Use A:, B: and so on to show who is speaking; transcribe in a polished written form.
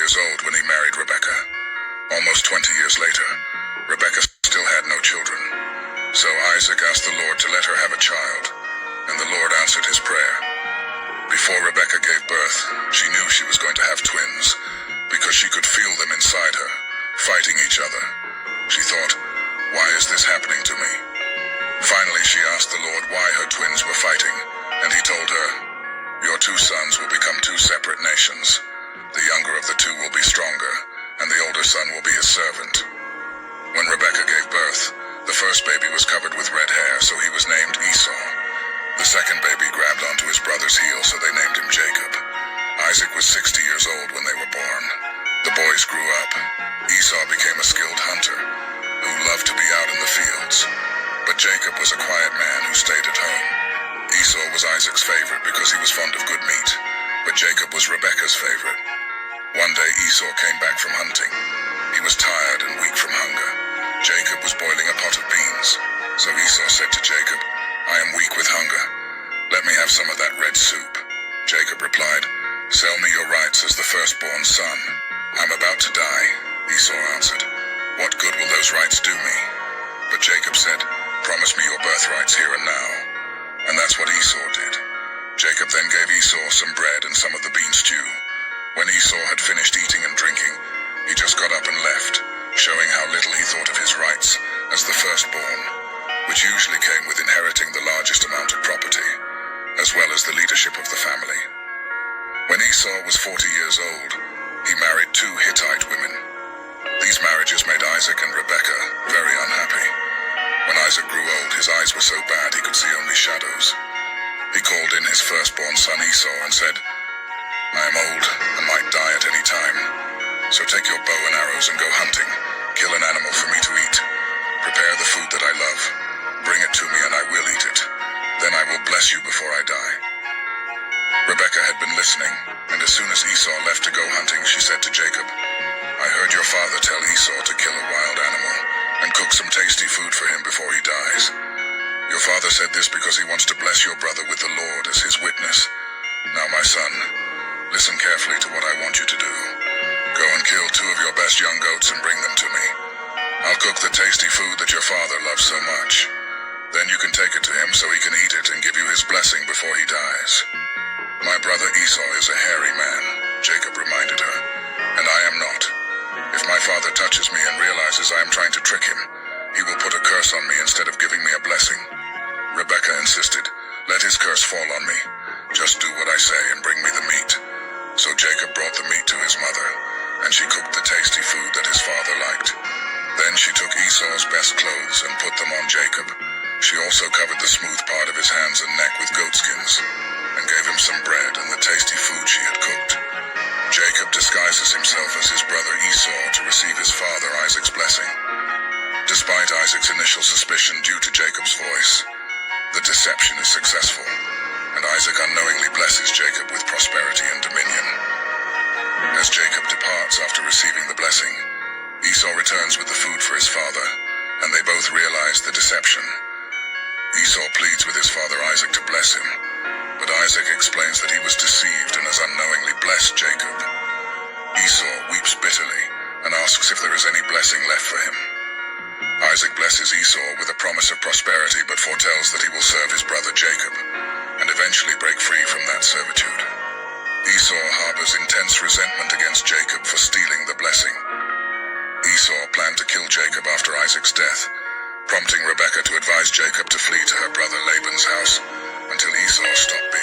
A: years old when he married Rebekah. Almost 20 years later, Rebekah still had no children. So Isaac asked the Lord to let her have a child, and the Lord answered his prayer. Before Rebekah gave birth, she knew she was going to have twins, because she could feel them inside her, fighting each other. She thought, why is this happening to me? Finally, she asked the Lord why her twins were fighting, and he told her, your two sons will become two separate nations. The younger of the two will be stronger, and the older son will be his servant. When Rebekah gave birth, the first baby was covered with red hair, so he was named Esau. The second baby grabbed onto his brother's heel, so they named him Jacob. Isaac was 60 years old when they were born. The boys grew up. Esau became a skilled hunter, who loved to be out in the fields. But Jacob was a quiet man who stayed at home. Esau was Isaac's favorite because he was fond of good meat, but Jacob was Rebekah's favorite. One day Esau came back from hunting. He was tired and weak from hunger. Jacob was boiling a pot of beans, so Esau said to Jacob, I am weak with hunger. Let me have some of that red soup. Jacob replied, sell me your rights as the firstborn son. I'm about to die, Esau answered. What good will those rights do me? But Jacob said, promise me your birthrights here and now. And that's what Esau did. Jacob then gave Esau some bread and some of the bean stew. When Esau had finished eating and drinking, he just got up and left, showing how little he thought of his rights as the firstborn, which usually came with inheriting the largest amount of property, as well as the leadership of the family. When Esau was 40 years old, he married 2 Hittite women. These marriages made Isaac and Rebekah very unhappy. When Isaac grew old, his eyes were so bad he could see only shadows. He called in his firstborn son Esau and said, I am old and might die at any time, so take your bow and arrows and go hunting, kill an animal for me to eat. Prepare the food that I love, bring it to me and I will eat it. Then I will bless you before I die. Rebekah had been listening, and as soon as Esau left to go hunting, she said to Jacob, I heard your father tell Esau to kill a wild animal and cook some tasty food for him before he dies. Your father said this because he wants to bless your brother with the Lord as his witness. Now, my son, listen carefully to what I want you to do. Go and kill 2 of your best young goats and bring them to me. I'll cook the tasty food that your father loves so much. Then you can take it to him so he can eat it and give you his blessing before he dies. My brother Esau is a hairy man, Jacob reminded her, and I am not. If my father touches me and realizes I am trying to trick him, he will put a curse on me instead of giving me a blessing. Rebekah insisted, let his curse fall on me. Just do what I say and bring me the meat. So Jacob brought the meat to his mother, and she cooked the tasty food that his father liked. Then she took Esau's best clothes and put them on Jacob. She also covered the smooth part of his hands and neck with goatskins, and gave him some bread and the tasty food she had cooked. Jacob disguises himself as his brother Esau to receive his father Isaac's blessing. Despite Isaac's initial suspicion due to Jacob's voice, the deception is successful, and Isaac unknowingly blesses Jacob with prosperity and dominion. As Jacob departs after receiving the blessing, Esau returns with the food for his father, and they both realize the deception. Esau pleads with his father Isaac to bless him, but Isaac explains that he was deceived and has unknowingly blessed Jacob. Esau weeps bitterly and asks if there is any blessing left for him. Isaac blesses Esau with a promise of prosperity, but foretells that he will serve his brother Jacob and eventually break free from that servitude. Esau harbors intense resentment against Jacob for stealing the blessing. Esau planned to kill Jacob after Isaac's death, prompting Rebekah to advise Jacob to flee to her brother Laban's house until Esau stopped